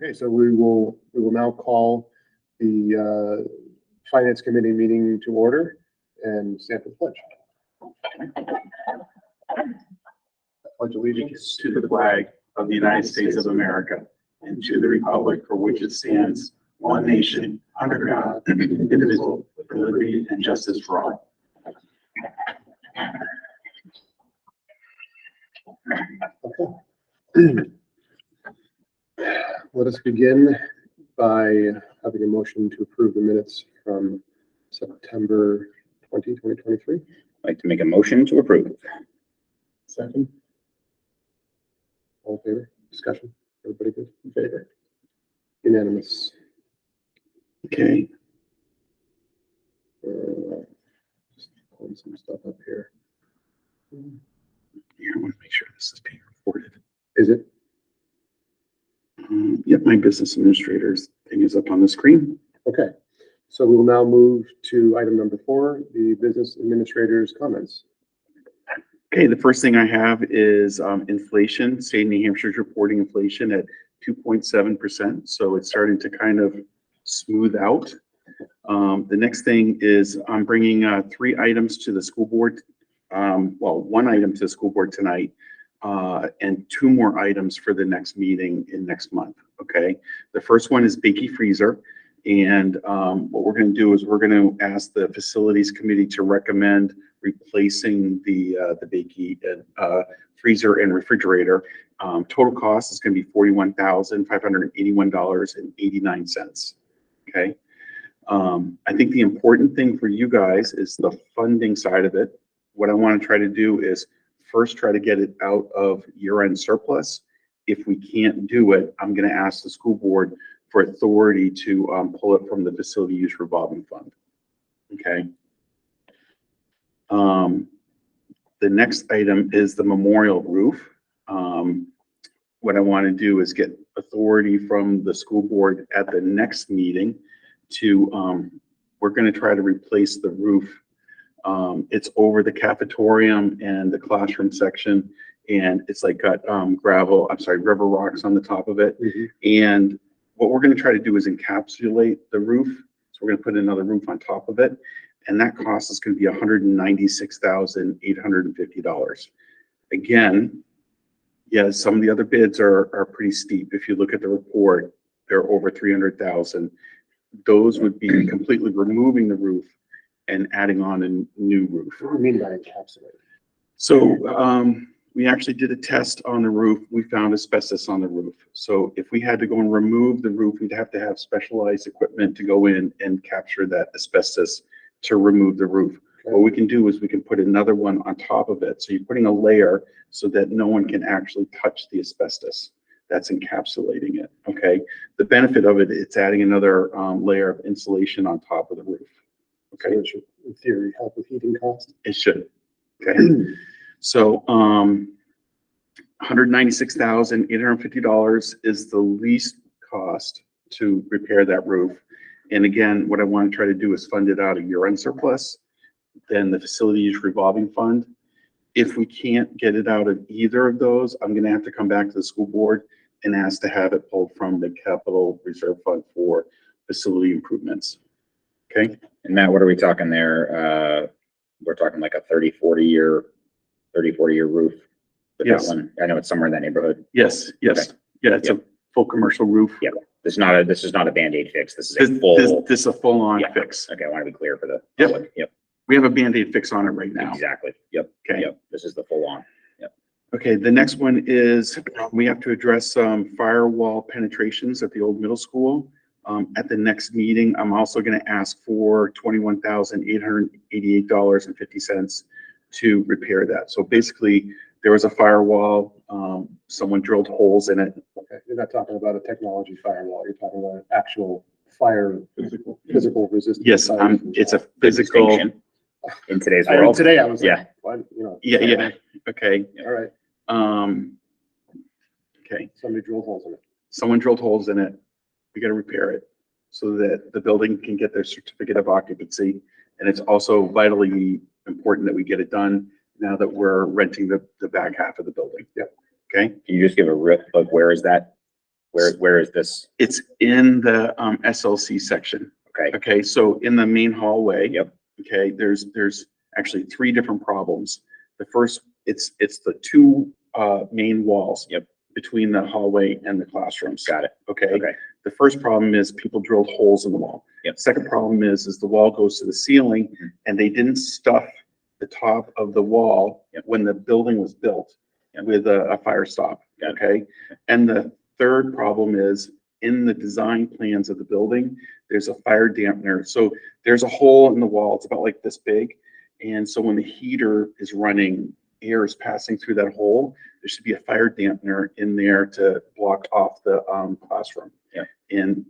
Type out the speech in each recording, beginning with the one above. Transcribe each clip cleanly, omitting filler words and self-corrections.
Okay, so we will now call the Finance Committee meeting to order and stand for the pledge. Pledge allegiance to the flag of the United States of America and to the republic for which it stands, one nation, under God, indivisible, with liberty and justice for all. Okay. Let us begin by having a motion to approve the minutes from September 20, 2023. I'd like to make a motion to approve. Second. All in favor? Discussion? Everybody good? In favor? Unanimous. Okay. Just pulling some stuff up here. Yeah, I want to make sure this is being recorded. Is it? Yep, my business administrator's thing is up on the screen. Okay. So we will now move to item number 4, the business administrator's comments. Okay, the first thing I have is inflation. State of New Hampshire is reporting inflation at 2.7%. So it's starting to kind of smooth out. The next thing is I'm bringing 3 items to the school board. Well, 1 item to the school board tonight and 2 more items for the next meeting in next month. Okay, the first one is Bakey Freezer. And what we're going to do is we're going to ask the facilities committee to recommend replacing the Bakey freezer and refrigerator. Total cost is going to be $41,581.89. Okay. I think the important thing for you guys is the funding side of it. What I want to try to do is first try to get it out of year-end surplus. If we can't do it, I'm going to ask the school board for authority to pull it from the facility use revolving fund. Okay. The next item is the memorial roof. What I want to do is get authority from the school board at the next meeting to, we're going to try to replace the roof. It's over the cafetorium and the classroom section, and it's like got river rocks on the top of it. Mm-hmm. And what we're going to try to do is encapsulate the roof. So we're going to put another roof on top of it. And that cost is going to be $196,850. Again, yeah, some of the other bids are pretty steep. If you look at the report, they're over 300,000. Those would be completely removing the roof and adding on a new roof. What do you mean by encapsulate? So we actually did a test on the roof. We found asbestos on the roof. So if we had to go and remove the roof, we'd have to have specialized equipment to go in and capture that asbestos to remove the roof. Okay. What we can do is we can put another one on top of it. So you're putting a layer so that no one can actually touch the asbestos. That's encapsulating it. Okay. The benefit of it, it's adding another layer of insulation on top of the roof. Okay. So it should, in theory, help with heating costs. It should. Okay. So $196,850 is the least cost to repair that roof. And again, what I want to try to do is fund it out of year-end surplus, then the facility use revolving fund. If we can't get it out of either of those, I'm going to have to come back to the school board and ask to have it pulled from the capital reserve fund for facility improvements. Okay. And Matt, what are we talking there? We're talking like a 40 year roof. Yes. That one, I know it's somewhere in that neighborhood. Yes. Yes. Okay. Yeah. It's a full commercial roof. Yeah. This is not a Band-Aid fix. This is a full. This is a full-on fix. Okay. I want to be clear for the public. Yep. We have a Band-Aid fix on it right now. Exactly. Yep. Okay. Yep. This is the full-on. Yep. Okay. The next one is we have to address some firewall penetrations at the old middle school. At the next meeting, I'm also going to ask for $21,888.50 to repair that. So basically, there was a firewall. Someone drilled holes in it. Okay, you're not talking about a technology firewall. You're talking about an actual physical resistance. Yes, it's a physical. In today's world. Today I was like, yeah. Okay. All right. Okay. Somebody drilled holes in it. Someone drilled holes in it. We got to repair it so that the building can get their certificate of occupancy. And it's also vitally important that we get it done now that we're renting the back half of the building. Yep. Okay. Can you just give a rip of where is that Where is this? It's in the SLC section. Okay, Okay, so in the main hallway. Yep. Okay, there's actually three different problems. The first, it's the two main walls. Yep. Between the hallway and the classrooms. got it. Okay. Okay, The first problem is people drilled holes in the wall. Yep. Second problem is the wall goes to the ceiling and they didn't stuff the top of the wall Yep. when the building was built Yep. with a fire stop. Got it. Okay. And the third problem is in the design plans of the building, there's a fire dampener. So there's a hole in the wall. It's about like this big. And so when the heater is running, air is passing through that hole. There should be a fire dampener in there to block off the classroom. Yeah. And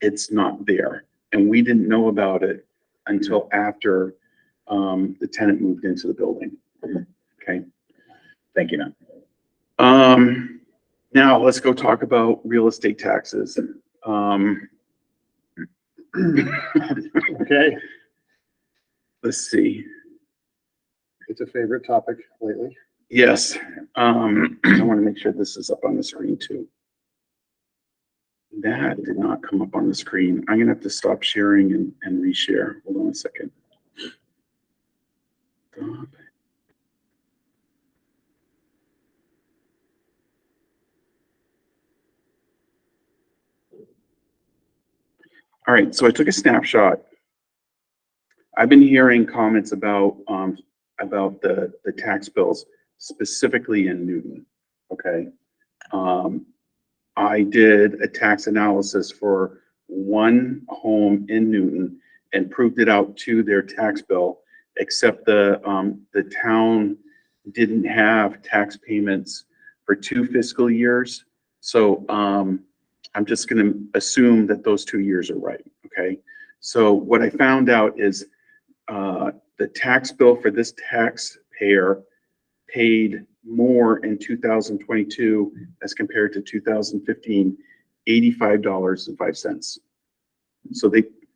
it's not there. And we didn't know about it until after the tenant moved into the building. Okay. thank you, man. Now let's go talk about real estate taxes. Okay, Let's see. it's a favorite topic lately. Yes, I want to make sure this is up on the screen too. That did not come up on the screen. I'm gonna have to stop sharing and reshare. Hold on a second. Stop. All right, so I took a snapshot. I've been hearing comments about the tax bills, specifically in Newton, okay? I did a tax analysis for one home in Newton and proved it out to their tax bill, except the town didn't have tax payments for 2 fiscal years. So I'm just gonna assume that those 2 years are right, okay? So what I found out is the tax bill for this taxpayer paid more in 2022 as compared to 2015, $85.05.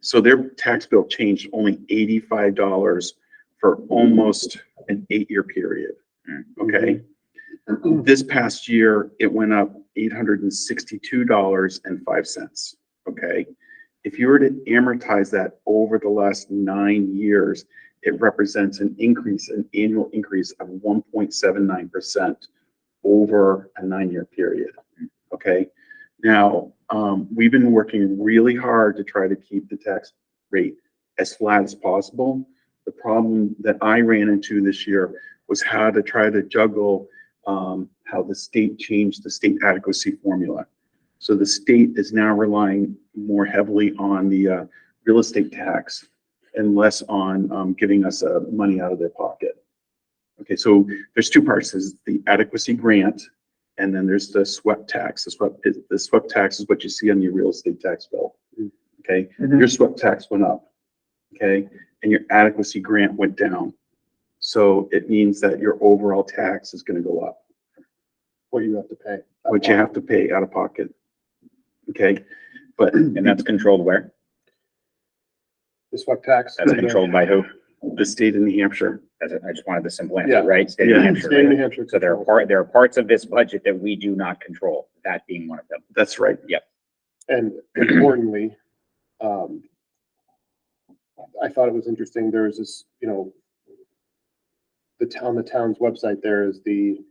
So their tax bill changed only $85 for almost an 8-year period. Okay. This past year, it went up $862.05. Okay. If you were to amortize that over the last 9 years, it represents an annual increase of 1.79% over a 9-year period. Okay. Now, we've been working really hard to try to keep the tax rate as flat as possible. The problem that I ran into this year was how to try to juggle how the state changed the state adequacy formula. So the state is now relying more heavily on the real estate tax and less on giving us money out of their pocket. Okay, so there's 2 parts. There's the adequacy grant, and then there's the swept tax. The swept tax is what you see on your real estate tax bill. Okay, your swept tax went up. Okay, and your adequacy grant went down. So it means that your overall tax is going to go up. What you have to pay. What you have to pay out of pocket. Okay, but And that's controlled where? The swept tax. That's controlled by who? the state of New Hampshire. I just wanted the simple Yeah. answer, right? State of New Yeah. Hampshire, State of New right? Hampshire. So there are parts of this budget that we do not control, that being one of them. That's right. And importantly, I thought it was interesting, there was this, the town's website, there is the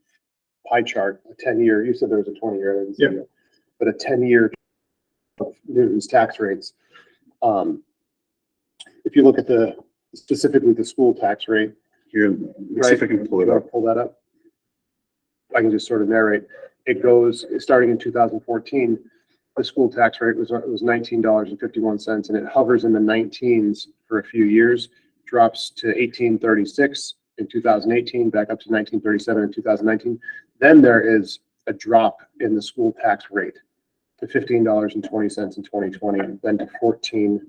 pie chart, a 10-year, you said there was a 20-year, I didn't see it, but a 10-year of Newton's tax rates. If you look at specifically the school tax rate. Here, let's see if I can pull it up. Pull that up. I can just sort of narrate. It goes, starting in 2014, the school tax rate was $19.51, and it hovers in the 19s for a few years, drops to 18.36 in 2018, back up to 19.37 in 2019. Then there is a drop in the school tax rate to $15.20 in 2020, then to $14.82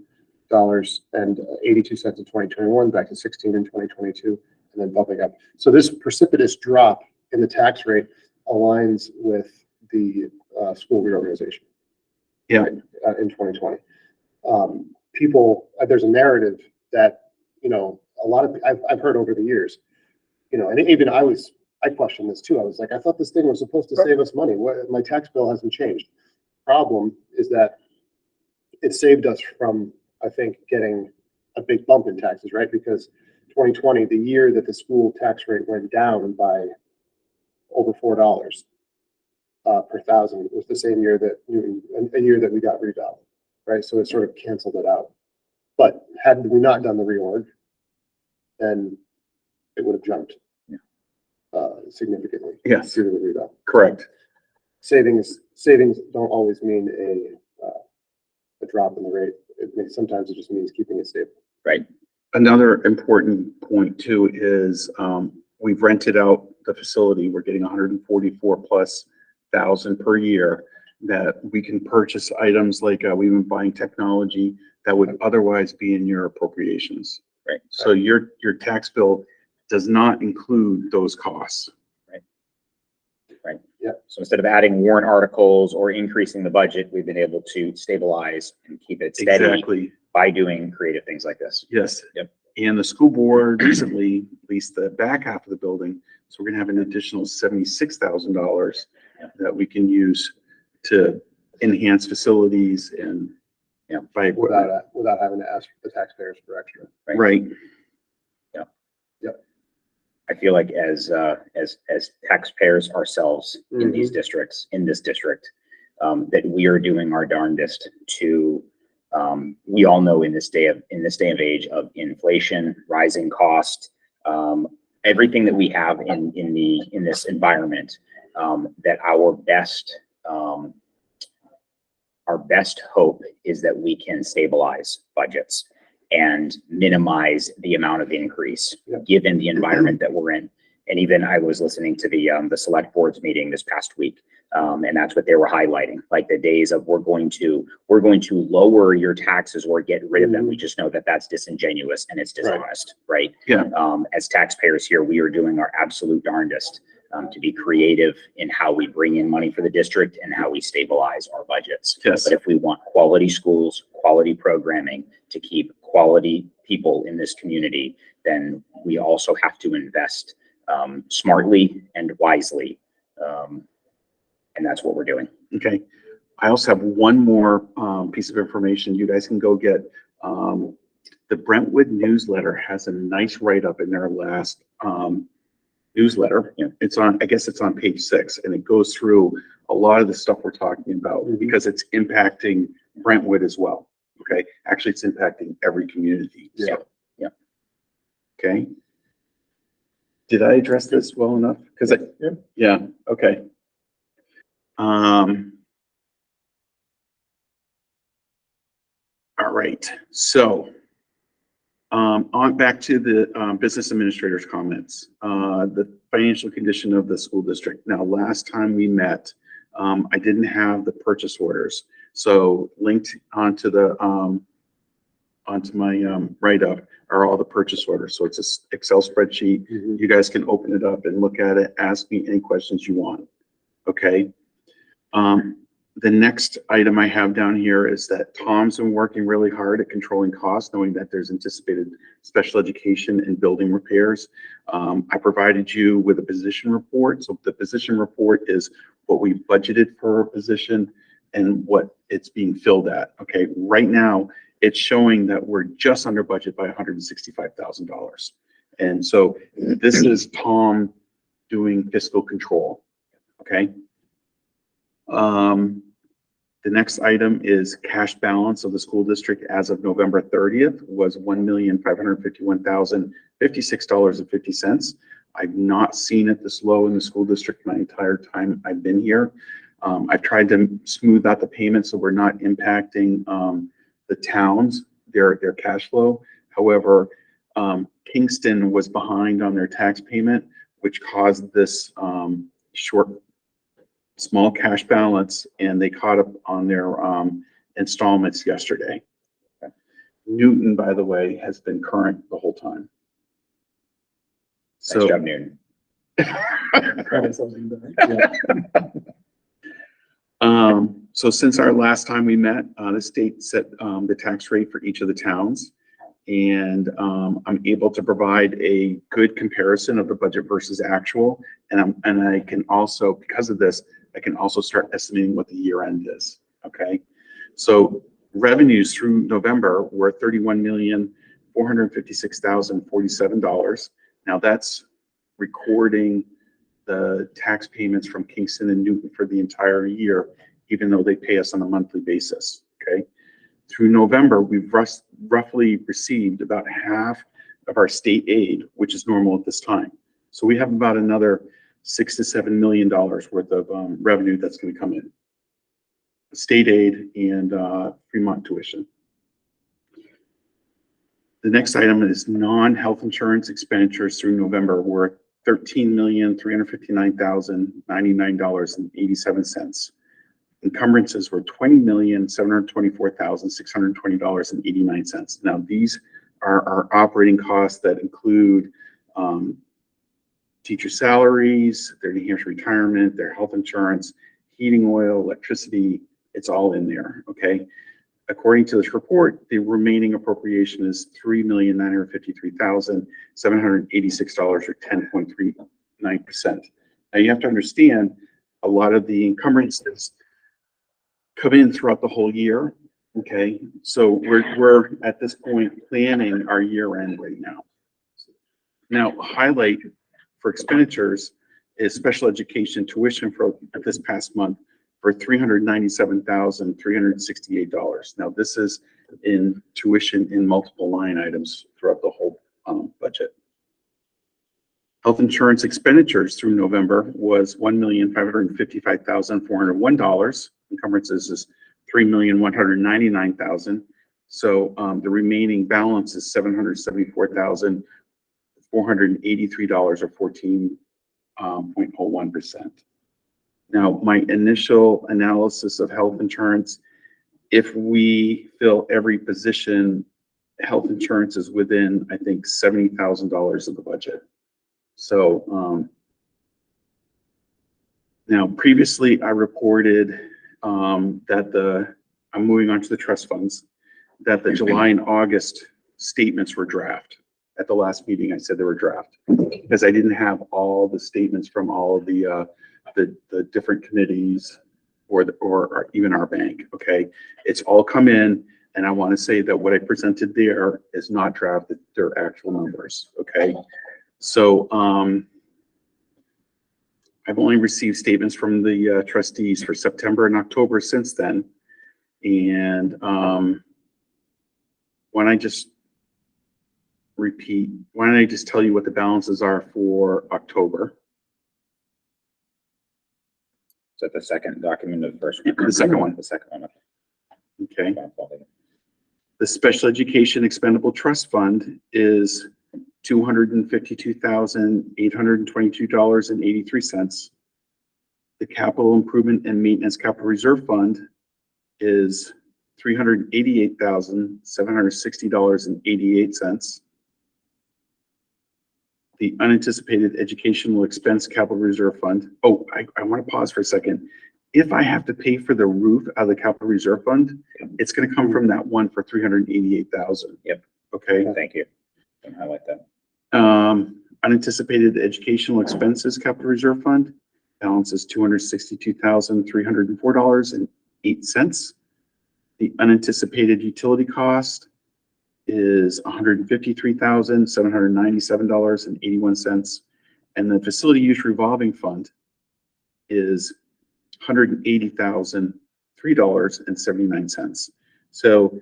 in 2021, back to 16 in 2022, and then bumping up. So this precipitous drop in the tax rate aligns with the school reorganization. Yeah. In 2020. There's a narrative that, a lot of, I've heard over the years, and even I questioned this too. I was like, I thought this thing was supposed to save us money. My tax bill hasn't changed. problem is that it saved us from, I think, getting a big bump in taxes, right? Because 2020, the year that the school tax rate went down by over $4 per thousand, was the same year that a year that we got reval, right? So it sort of canceled it out. But had we not done the reorg, then it would have jumped significantly. Yes. Due to the reval. Correct. Savings don't always mean a drop in the rate. Sometimes it just means keeping it stable. Right. Another important point too is we've rented out the facility. We're getting 144,000+ per year that we can purchase items like we've been buying technology that would otherwise be in your appropriations. Right. So your tax bill does not include those costs. Right. Yeah. So instead of adding warrant articles or increasing the budget, we've been able to stabilize and keep it steady Exactly. by doing creative things like this. Yes. Yep. And the school board recently leased the back half of the building. So we're gonna have an additional $76,000 that we can use to enhance facilities and buy equipment. Without having to ask the taxpayers for extra. Right. I feel like as taxpayers ourselves in these Mhm. districts, in this district, that we are doing our darndest to, we all know in this day of age of inflation, rising cost, everything that we have in this environment, that our best hope is that we can stabilize budgets and minimize the amount of increase given the environment that we're in. And even I was listening to the select board's meeting this past week, and that's what they were highlighting, like the days of we're going to lower your taxes or get rid of them. We just know that that's disingenuous and it's dishonest, right? Yeah. As taxpayers here, we are doing our absolute darndest to be creative in how we bring in money for the district and how we stabilize our budgets. Yes. But if we want quality schools, quality programming to keep quality people in this community, then we also have to invest smartly and wisely. And that's what we're doing. Okay. I also have one more piece of information you guys can go get. The Brentwood newsletter has a nice write-up in their last newsletter. Yeah. It's on, I guess it's on page 6, and it goes through a lot of the stuff we're talking about because it's impacting Brentwood as well. Okay. Actually, it's impacting every community. Yeah. Yeah. Okay. Did I address this well enough? Because yeah. Okay. All right. So on back to the business administrator's comments, the financial condition of the school district. Now, last time we met, I didn't have the purchase orders. So linked onto the onto my write-up are all the purchase orders. So it's an Excel spreadsheet. You guys can open it up and look at it, ask me any questions you want. Okay. The next item I have down here is that Tom's been working really hard at controlling costs, knowing that there's anticipated special education and building repairs. I provided you with a position report. So the position report is what we budgeted for a position and what it's being filled at. Okay, right now it's showing that we're just under budget by $165,000. And so this is Tom doing fiscal control. Okay. The next item is cash balance of the school district as of November 30th was $1,551,056.50. I've not seen it this low in the school district my entire time I've been here. I've tried to smooth out the payments so we're not impacting the towns, their cash flow. However, Kingston was behind on their tax payment, which caused this small cash balance, and they caught up on their installments yesterday. Newton, by the way, has been current the whole time. Nice job, Newton. So since our last time we met, the state set the tax rate for each of the towns, and I'm able to provide a good comparison of the budget versus actual, and I can also, because of this, I can also start estimating what the year end is. okay? So revenues through November were $31,456,047. Now that's recording the tax payments from Kingston and Newton for the entire year, even though they pay us on a monthly basis, okay? Through November, we've roughly received about half of our state aid, which is normal at this time. So we have about another $6 to $7 million worth of revenue that's going to come in. State aid and Fremont tuition. The next item is non-health insurance expenditures through November were $13,359,099.87. Encumbrances were $20,724,620.89. Now these are our operating costs that include teacher salaries, their New Hampshire retirement, their health insurance, heating oil, electricity. It's all in there, okay? According to this report, the remaining appropriation is $3,953,786 or 10.39%. Now you have to understand a lot of the encumbrances come in throughout the whole year, okay? So we're at this point planning our year end right now. Now, highlight for expenditures is special education tuition for this past month for $397,368. Now, this is in tuition in multiple line items throughout the whole budget. Health insurance expenditures through November was $1,555,401. Encumbrances is $3,199,000. So the remaining balance is $774,483 or 14.01%. Now, my initial analysis of health insurance, if we fill every position, health insurance is within, I think, $70,000 of the budget. So now previously I reported that I'm moving on to the trust funds, that the July and August statements were draft. At the last meeting, I said they were draft because I didn't have all the statements from all of the different committees or even our bank, okay? It's all come in, and I want to say that what I presented there is not drafted, they're actual numbers, okay? So I've only received statements from the trustees for September and October since then. And why don't I just tell you what the balances are for October? Is that the second document of the first one? The second one. The second one. Okay. The Special Education Expendable Trust Fund is $252,822.83. The Capital Improvement and Maintenance Capital Reserve Fund is $388,760.88. The Unanticipated Educational Expense Capital Reserve Fund. Oh, I want to pause for a second. If I have to pay for the roof out of the Capital Reserve Fund, it's going to come from that one for $388,000. Yep. Okay. Thank you. Can highlight that. Unanticipated Educational Expenses Capital Reserve Fund balance is $262,304.08. The unanticipated utility cost is $153,797.81. And the facility use revolving fund is $180,003.79. So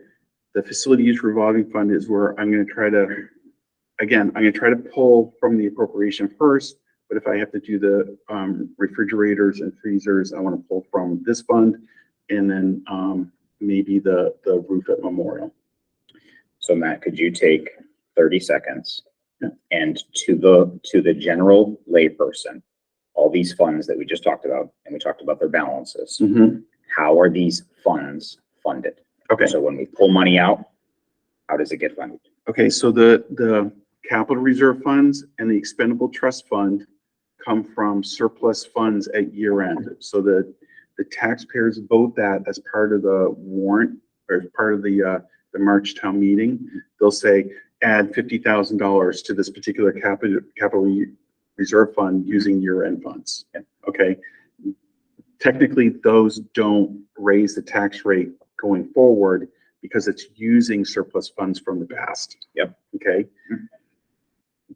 the facility use revolving fund is where I'm going to try to, again, I'm going to try to pull from the appropriation first, but if I have to do the refrigerators and freezers, I want to pull from this fund and then maybe the roof at Memorial. So Matt, could you take 30 seconds and to the general layperson, all these funds that we just talked about, and we talked about their balances, how are these funds funded? Okay. So when we pull money out, how does it get funded? Okay, so the capital reserve funds and the expendable trust fund come from surplus funds at year end. So the taxpayers vote that as part of the warrant or part of the March town meeting. They'll say, add $50,000 to this particular capital reserve fund using year end funds. Okay. Technically, those don't raise the tax rate going forward because it's using surplus funds from the past. Yep. Okay.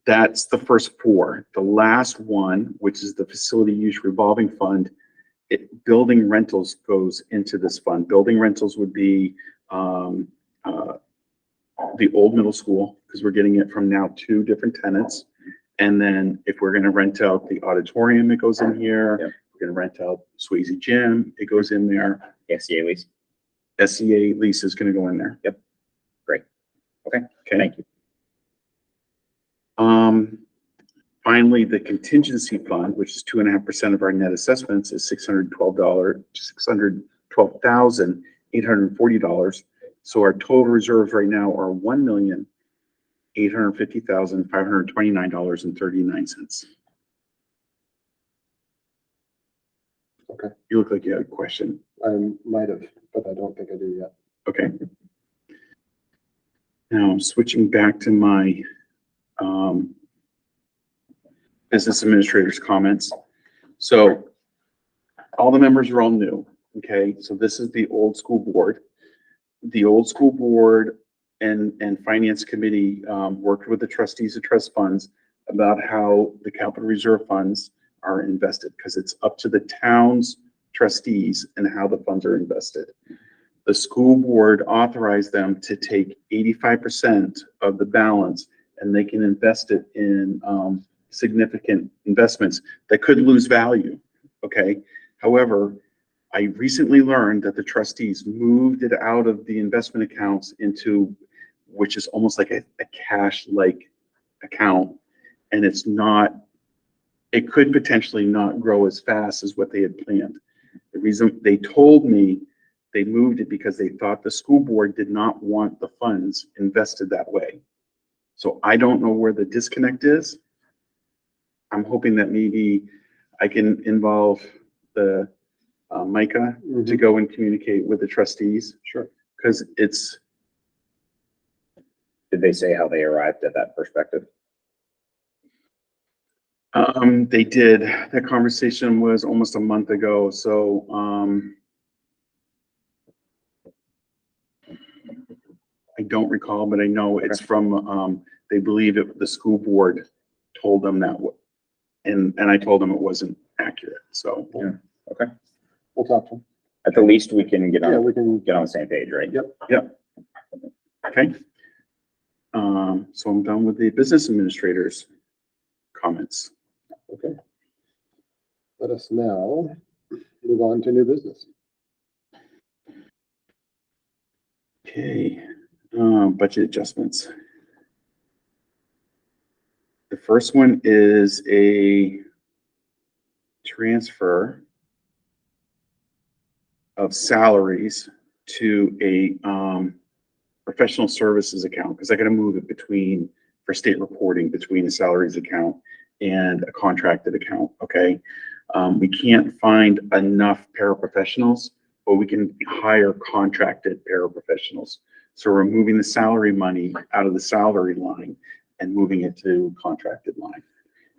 That's the first four. The last one, which is the facility use revolving fund, building rentals goes into this fund. Building rentals would be the old middle school, because we're getting it from now 2 different tenants. And then if we're going to rent out the auditorium, it goes in here. Yep. We're going to rent out Swayze Gym, it goes in there. SCA lease. SCA lease is going to go in there. Yep. Great. Okay. Okay. Thank you. Finally, the contingency fund, which is 2.5% of our net assessments, is $612,840. So our total reserves right now are $1,850,529.39. Okay. You look like you had a question. I might have, but I don't think I do yet. Okay. Now I'm switching back to my business administrator's comments. So all the members are all new. Okay. So this is the old school board. The old school board and finance committee worked with the trustees of trust funds about how the capital reserve funds are invested, because it's up to the town's trustees and how the funds are invested. The school board authorized them to take 85% of the balance, and they can invest it in significant investments that could lose value. Okay. However, I recently learned that the trustees moved it out of the investment accounts into, which is almost like a cash-like account. And it's not, it could potentially not grow as fast as what they had planned. The reason they told me they moved it because they thought the school board did not want the funds invested that way. So I don't know where the disconnect is. I'm hoping that maybe I can involve the Micah to go and communicate with the trustees. Sure. Because it's. Did they say how they arrived at that perspective? They did. That conversation was almost a month ago. So, I don't recall, but I know it's from, they believe it, the school board told them that, and I told them it wasn't accurate. So, Yeah. Okay. We'll talk to them. At the least, we can get Yeah, on, we can. get on the same page, right? Yep. Yep. Okay. So I'm done with the business administrator's comments. Okay. Let us now move on to new business. Okay, budget adjustments. The first one is a transfer of salaries to a professional services account, because I got to move it between, for state reporting, between a salaries account and a contracted account. Okay. We can't find enough paraprofessionals, but we can hire contracted paraprofessionals. So we're moving the salary money out of the salary line and moving it to contracted line.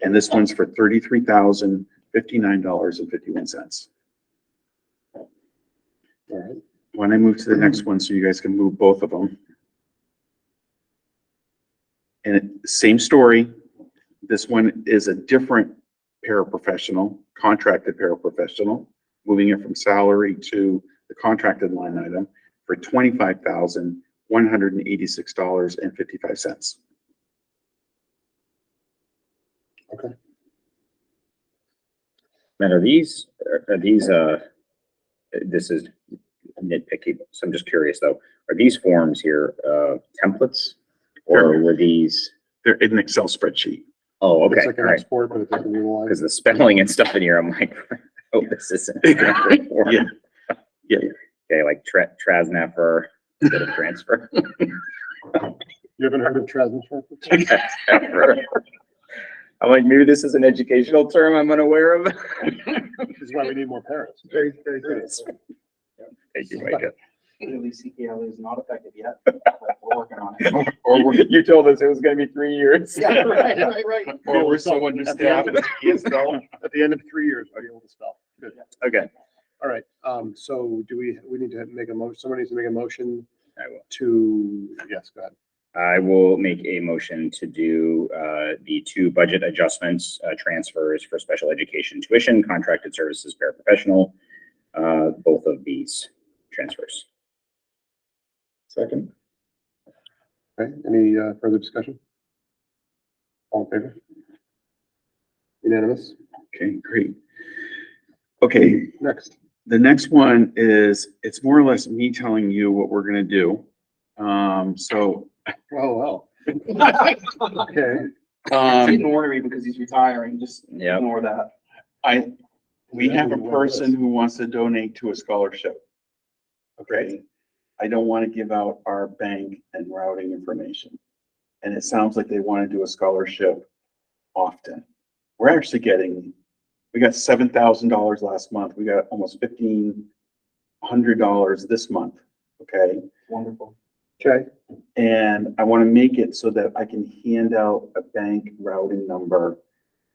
And this one's for $33,059.51. All right. When I move to the next one, so you guys can move both of them. And same story. This one is a different paraprofessional, contracted paraprofessional, moving it from salary to the contracted line item for $25,186.55. Okay. And are these, this is nitpicky, so I'm just curious though, are these forms here, templates, or were these? They're in an Excel spreadsheet. Oh, okay, It's like all an right. export, but it doesn't utilize. Because the spelling and stuff in here, I'm like, oh, this isn't. Yeah. Yeah. Okay, like Trasnaffer instead of transfer. You haven't heard of transfer? I'm like, maybe this is an educational term I'm unaware of. This is why we need more parents. Very, very good. Thank you, Micah. Clearly CPL is not effective yet, but we're working on it. You told us it was gonna be 3 years. Yeah, right. Or we're so understaffed. At the end of 3 years, I'll be able to spell. Good. Okay. All right. So do we need to make a motion, somebody needs to make a motion I will. to, yes, go ahead. I will make a motion to do the two budget adjustments, transfers for special education tuition, contracted services, paraprofessional, both of these transfers. Second. Okay, any further discussion? All in favor? Unanimous? Okay, great. Okay, Next. the next one is, it's more or less me telling you what we're gonna do. So, Well. Okay, Ignore him because he's retiring, just Yep. ignore that. we have a person who wants to donate to a scholarship. Okay, I don't want to give out our bank and routing information. And it sounds like they want to do a scholarship often. We're actually getting, we got $7,000 last month. We got almost $1,500 this month. Okay. Wonderful. okay, And I want to make it so that I can hand out a bank routing number.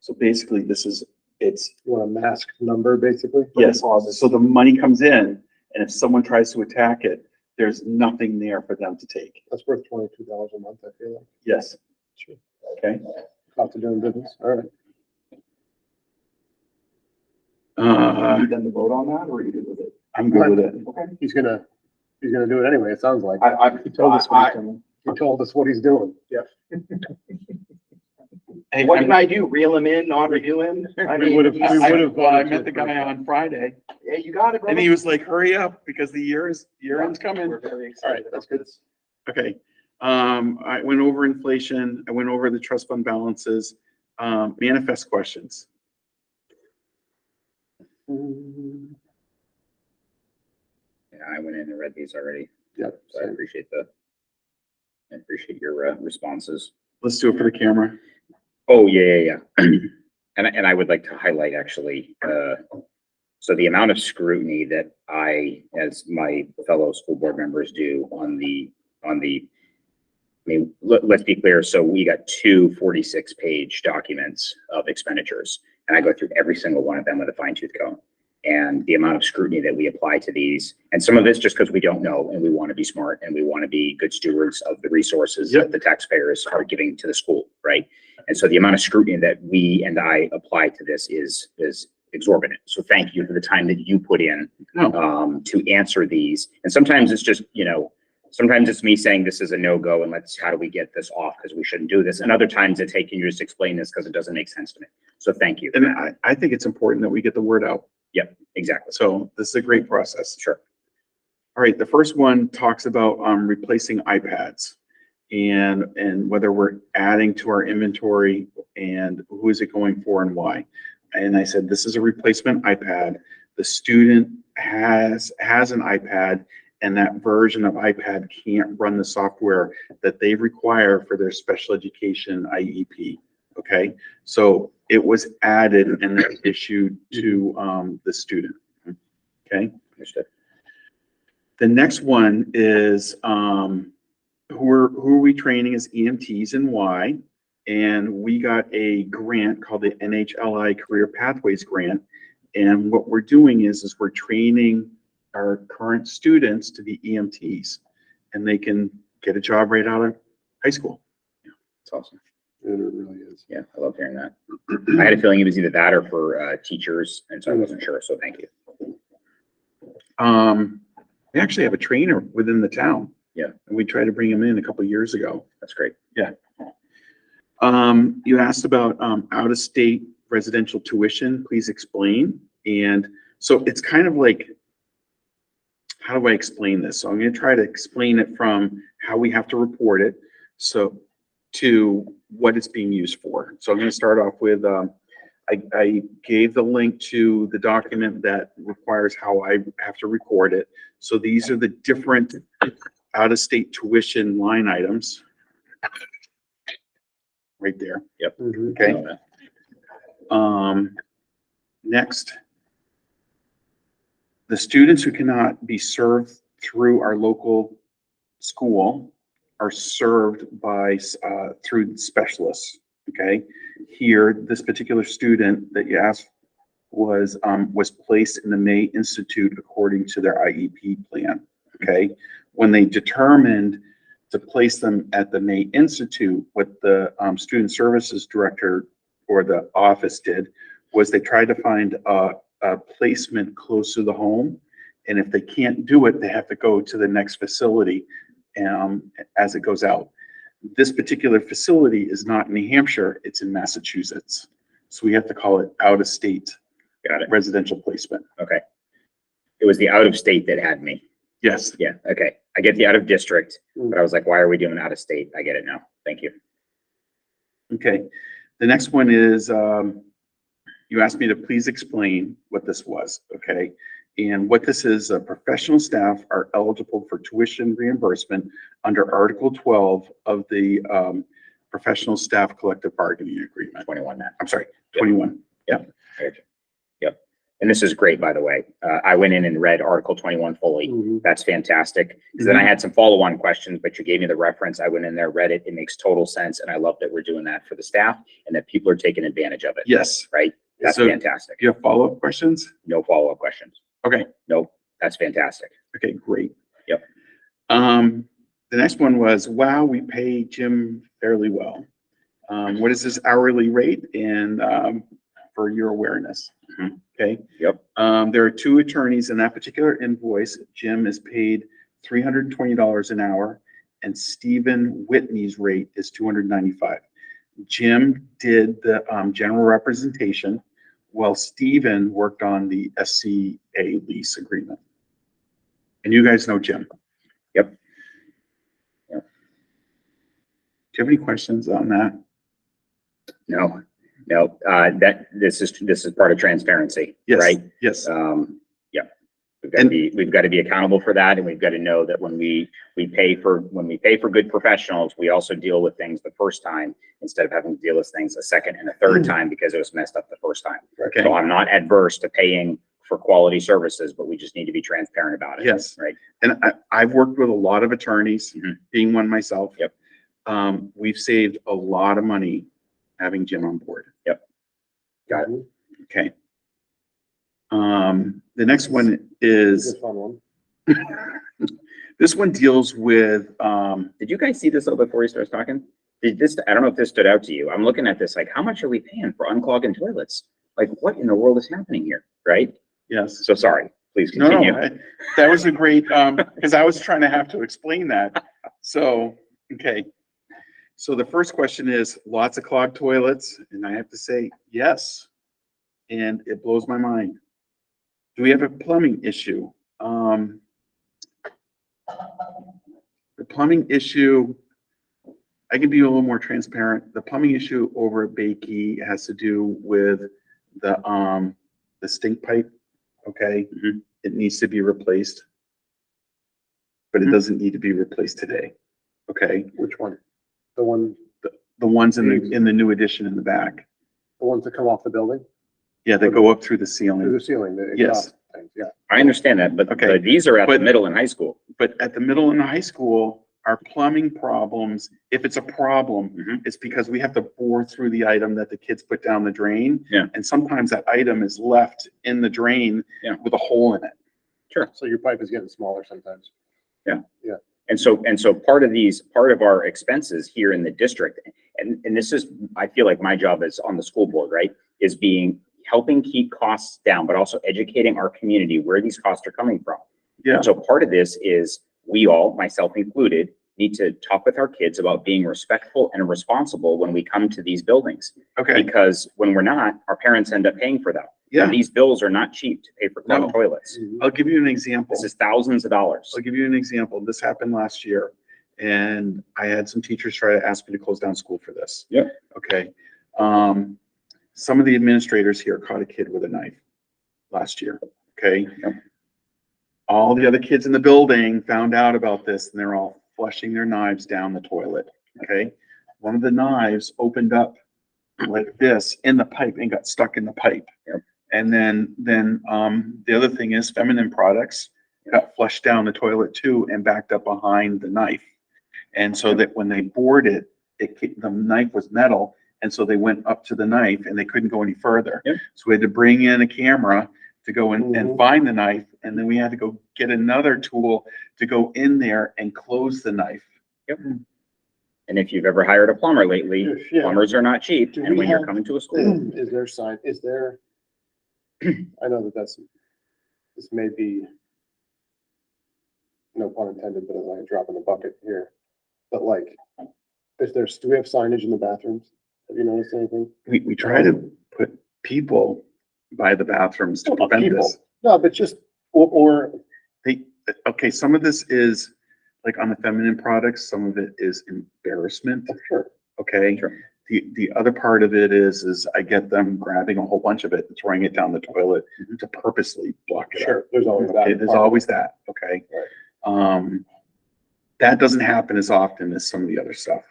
So basically it's, you want a masked number, basically? yes, so the money comes in and if someone tries to attack it, there's nothing there for them to take. That's worth $22 a month, I feel like. Yes. Sure. Okay. Cost of doing business, all right. Need them to vote on that, or are you good with it? I'm good with it. Okay. He's gonna do it anyway, it sounds like. He told us what he's doing. He told us what he's doing. Yeah. Hey, What can I do? Reel him in, not review him? I We mean, would've- we he's- would've Well, I voted met to the guy approve. on Friday Yeah, you got it. and he was like, hurry up because the year end's coming. We're very All right, excited that's about good. this. Okay. I went over inflation. I went over the trust fund balances, manifest questions. Yeah, I went in and read these already, Yep. so I appreciate your responses. Let's do it for the camera. Oh, yeah. And I would like to highlight actually, so the amount of scrutiny that I, as my fellow school board members do let's be clear. So we got two 46-page documents of expenditures, and I go through every single one of them with a fine-tooth comb. And the amount of scrutiny that we apply to these, and some of it's just because we don't know and we want to be smart and we want to be good stewards of the resources Yep. that the taxpayers are giving to the school, right? And so the amount of scrutiny that we and I apply to this is exorbitant. So thank you for the time that you put in No. to answer these. And sometimes it's just, sometimes it's me saying this is a no-go and how do we get this off because we shouldn't do this. And other times it's, hey, can you just explain this because it doesn't make sense to me. So thank you. And I think it's important that we get the word out. Yep, exactly. So this is a great process. Sure. All right, the first one talks about replacing iPads and whether we're adding to our inventory and who is it going for and why. And I said, this is a replacement iPad. The student has an iPad and that version of iPad can't run the software that they require for their special education IEP. Okay, so it was added and then issued to the student. Okay. Understood. The next one is who are we training as EMTs and why? And we got a grant called the NHLI Career Pathways Grant. And what we're doing is we're training our current students to be EMTs and they can get a job right out of high school. It's awesome. It really is. Yeah, I love hearing that. I had a feeling it was either that or for teachers, and so I wasn't sure, so thank you. We actually have a trainer within the town. Yeah. And we tried to bring him in a couple of years ago. That's great. You asked about out-of-state residential tuition, please explain. And so it's kind of like, how do I explain this? So I'm going to try to explain it from how we have to report it, so to what it's being used for. So I'm going to start off with, I gave the link to the document that requires how I have to record it. So these are the different out-of-state tuition line items. Right there. Yep. Mhm. Okay. I know that. Next. The students who cannot be served through our local school are served by, through specialists, okay? Here, this particular student that you asked was placed in the May Institute according to their IEP plan, okay? When they determined to place them at the May Institute, what the student services director or the office did was they tried to find a placement close to the home. And if they can't do it, they have to go to the next facility as it goes out. This particular facility is not in New Hampshire, it's in Massachusetts. So we have to call it out of state. Got it. Residential placement. Okay. It was the out of state that had me. Yes. Yeah. Okay. I get the out of district, but I was like, why are we doing out of state? I get it now. Thank you. Okay. The next one is, you asked me to please explain what this was, okay? And what this is, professional staff are eligible for tuition reimbursement under Article 12 of the Professional Staff Collective Bargaining Agreement. 21 now. I'm sorry, 21. Yep. And this is great, by the way. I went in and read Article 21 fully. Mhm. That's fantastic. Because then I had some follow-on questions, but you gave me the reference. I went in there, read it. It makes total sense. And I love that we're doing that for the staff and that people are taking advantage of it. Yes. Right? That's So, fantastic. do you have follow-up questions? No follow-up questions. Okay. Nope. That's fantastic. Okay, great. Yep. The next one was, wow, we pay Jim fairly well. What is his hourly rate? And for your awareness. Mhm. Okay. Yep. There are two attorneys in that particular invoice. Jim is paid $320 an hour, and Stephen Whitney's rate is $295. Jim did the general representation, while Stephen worked on the SCA lease agreement. And you guys know Jim. Yep. Do you have any questions on that? No. This is part of transparency, Yes. right? Yes. Yeah. We've got to be accountable for that. And we've got to know that when we pay for good professionals, we also deal with things the first time instead of having to deal with things a second and a third time because it was messed up the first time. Okay. So I'm not adverse to paying for quality services, but we just need to be transparent about it. Yes. Right. And I've worked with a lot of attorneys, Mhm. being one myself. Yep. We've saved a lot of money having Jim on board. Got it. Okay. The next one is, Good fun one. this one deals with, Did you guys see this though before he starts talking? I don't know if this stood out to you. I'm looking at this, like, how much are we paying for unclogging toilets? Like, what in the world is happening here? Right? yes. So sorry, please No, continue. that was a great, because I was trying to have to explain that. So, okay. So the first question is lots of clogged toilets, and I have to say, yes. And it blows my mind. Do we have a plumbing issue? The plumbing issue, I can be a little more transparent. The plumbing issue over at Bakey has to do with the stink pipe, okay? Mhm. It needs to be replaced, but it Mhm. doesn't need to be replaced today, okay? Which one? The one, The ones in the new addition in the back. the ones that come off the building, Yeah, they go up through the through ceiling. the ceiling, the Yes. exhaust things, yeah. I understand that, but Okay. these are at the But- middle and high school. But at the middle and the high school, our plumbing problems, if it's a problem, Mhm. it's because we have to bore through the item that the kids put down the drain. Yeah. And sometimes that item is left in the drain Yeah. with a hole in it. Sure. So your pipe is getting smaller sometimes. And so part of our expenses here in the district, and this is, I feel like my job is on the school board, right? Is helping keep costs down, but also educating our community where these costs are coming from. Yeah, And so part of this is we all, myself included, need to talk with our kids about being respectful and responsible when we come to these buildings. okay, Because when we're not, our parents end up paying for them. yeah. And these bills are not cheap to pay for clogged No. toilets. I'll give you an example. This is thousands of dollars. I'll give you an example. This happened last year, and I had some teachers try to ask me to close down school for this. Yeah. Okay. Some of the administrators here caught a kid with a knife last year, okay? Yep. All the other kids in the building found out about this, and they're all flushing their knives down the toilet, okay? One of the knives opened up like this in the pipe and got stuck in the pipe. Yep. And then the other thing is feminine products got flushed down the toilet too and backed up behind the knife. And so that when they bored it, the knife was metal And so they went up to the knife and they couldn't go any further. Yep. So we had to bring in a camera to go in and Mhm. find the knife. And then we had to go get another tool to go in there and close the knife. And if you've ever hired a plumber lately, Yeah. plumbers are not cheap. Do And we when you're have- coming to a school, Is there I know this may be, no pun intended, but it's like a drop in the bucket here. But like, do we have signage in the bathrooms? Have you noticed anything? We try to put people by the bathrooms to prevent People. this. No, but just, or, Okay, some of this is like on the feminine products, some of it is embarrassment, sure, okay? Sure. The other part of it is I get them grabbing a whole bunch of it and throwing it down the toilet to purposely block it up. sure, there's always that. Okay, there's part. always that, okay? That doesn't happen as often as some of the other stuff.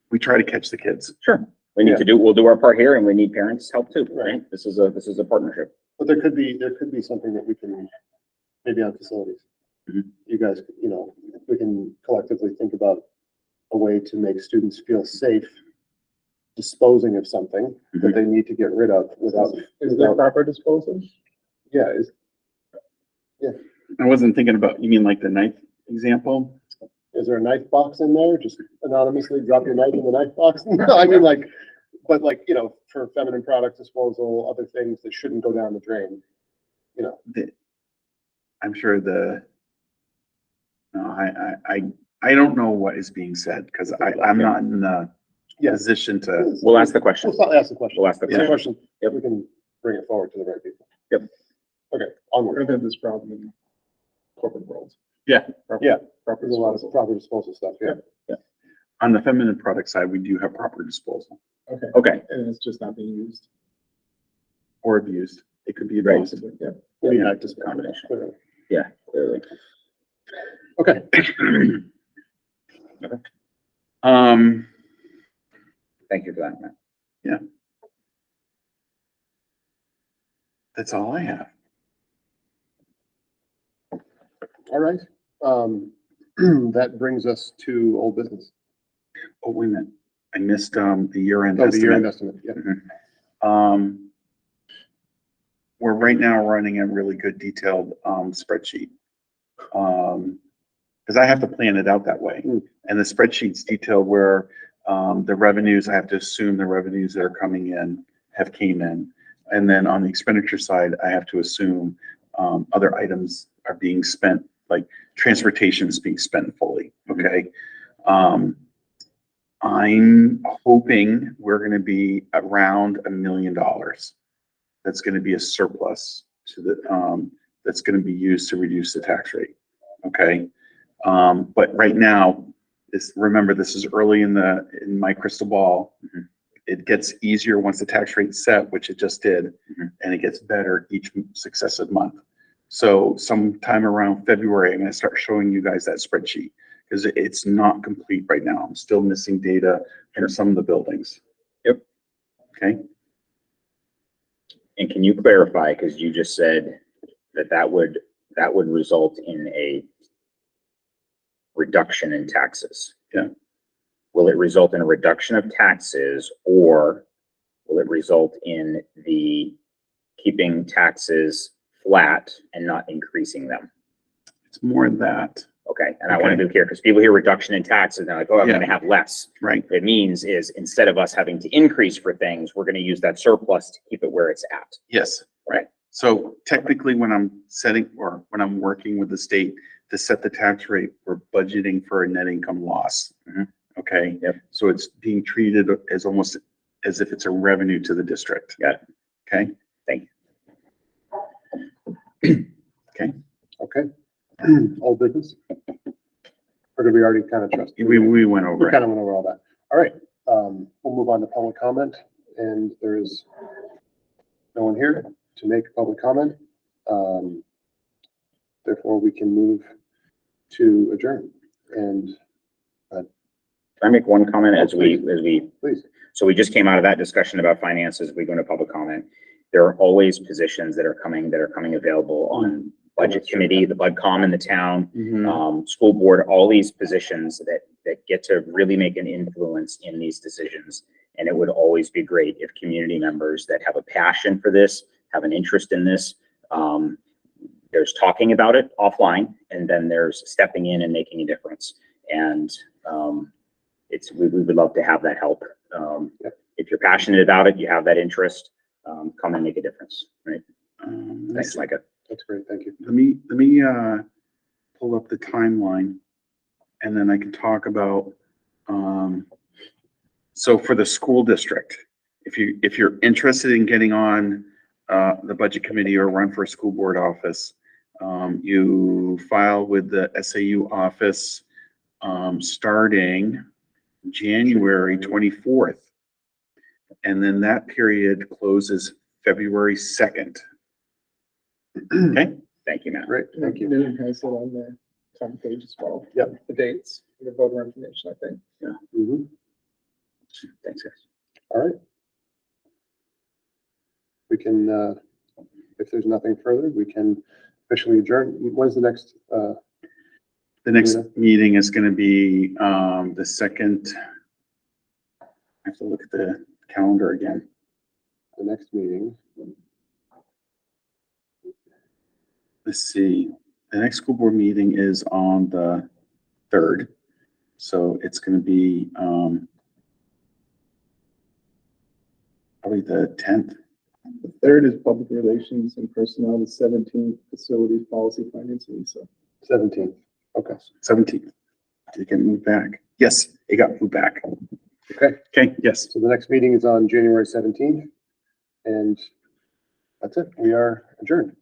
We try to catch the kids. sure, we'll do our part here and we need parents' help too, right? Right. This is a partnership. But there could be something that we can, maybe on facilities. Mhm. You guys, we can collectively think about a way to make students feel safe disposing of something that they need to get rid of without. Is there proper disposal? Yeah, I wasn't thinking about, you mean like the knife example? is there a knife box in there? Just anonymously drop your knife in the knife box? No, I mean but for feminine product disposal, other things that shouldn't go down the drain, I'm sure I don't know what is being said because I'm not in the Yeah. position to, We'll ask the question. We'll ask the question. We'll ask the It's a question. question. Yep. We can bring it forward to the right people. Yep. Okay, onward. I've had this problem in corporate world. Yeah. Yeah. Proper There's a lot of disposal. proper disposal stuff, yeah. on the feminine product side, we do have proper disposal Okay. Okay, And it's just not being used. or abused. It could be Right. abused. Possibly, yeah. Yeah, just a combination. clearly. Yeah, clearly. Okay, Thank you for that, Matt. That's all I have. all right. That brings us to old business. Oh, wait a minute. I missed, the year-end Oh, the year-end estimate. estimate, yeah. We're right now running a really good detailed, spreadsheet. Cause I have to plan it out that way. Mm. And the spreadsheet's detailed where, the revenues, I have to assume the revenues that are coming in have came in. And then on the expenditure side, I have to assume, other items are being spent, like transportation is being spent fully, okay? I'm hoping we're gonna be around $1 million. That's gonna be a surplus to the, that's gonna be used to reduce the tax rate, okay? But right now, remember, this is early in my crystal ball. It gets easier once the tax rate's set, which it just did, and it gets better each successive month. So sometime around February, I'm gonna start showing you guys that spreadsheet, because it's not complete right now. I'm still missing data from some of the buildings. Yep. Okay, And can you clarify, because you just said that would result in a reduction in taxes. Yeah. Will it result in a reduction of taxes, or will it result in the keeping taxes flat and not increasing them? it's more than that, Okay, and I want to be clear, because people hear reduction in taxes and they're like, oh, I'm Yeah. gonna have less. right? What it means is, instead of us having to increase for things, we're gonna use that surplus to keep it where it's at. Yes. Right. So technically, when I'm setting, or when I'm working with the state to set the tax rate, we're budgeting for a net income loss. Okay? Yep. So it's being treated as almost as if it's a revenue to the district. Got it. Okay? Thank you. Okay. Old business. Or did we already kind of trust? We went We over kind it. of went over all that. All right, we'll move on to public comment, and there is no one here to make public comment. Therefore, we can move to adjourn, and Can I make one comment as we please. so we just came out of that discussion about finances. We go into public comment. There are always positions that are coming available budget committee, the budcom in the town, Mhm. school board, all these positions that get to really make an influence in these decisions. And it would always be great if community members that have a passion for this, have an interest in this, there's talking about it offline, and then there's stepping in and making a difference. And we would love to have that help. If you're passionate about it, you have that interest, come and make a difference, right? Thanks, Micah. That's great, thank you. Let me pull up the timeline, and then I can talk about, so for the school district, if you're interested in getting on the budget committee or run for a school board office, you file with the SAU office starting January 24th. And then that period closes February 2nd. Okay? Thank you, Matt. Great, thank you. Newton has it on the front page as well. Yep. The dates, the voter information, I think. Mhm. Thanks, guys. All right. We can, if there's nothing further, we can officially adjourn. When's the next, The next meeting is going to be the second. I have to look at the calendar again. the next meeting? Let's see. The next school board meeting is on the 3rd. So it's going to be probably the 10th. The third is public relations and personnel, the 17th, facilities, policy, financing, so. 17th. Okay. 17th. Did it get moved back? Yes, it got moved back. Okay. Okay, yes. So the next meeting is on January 17th. And that's it. We are adjourned.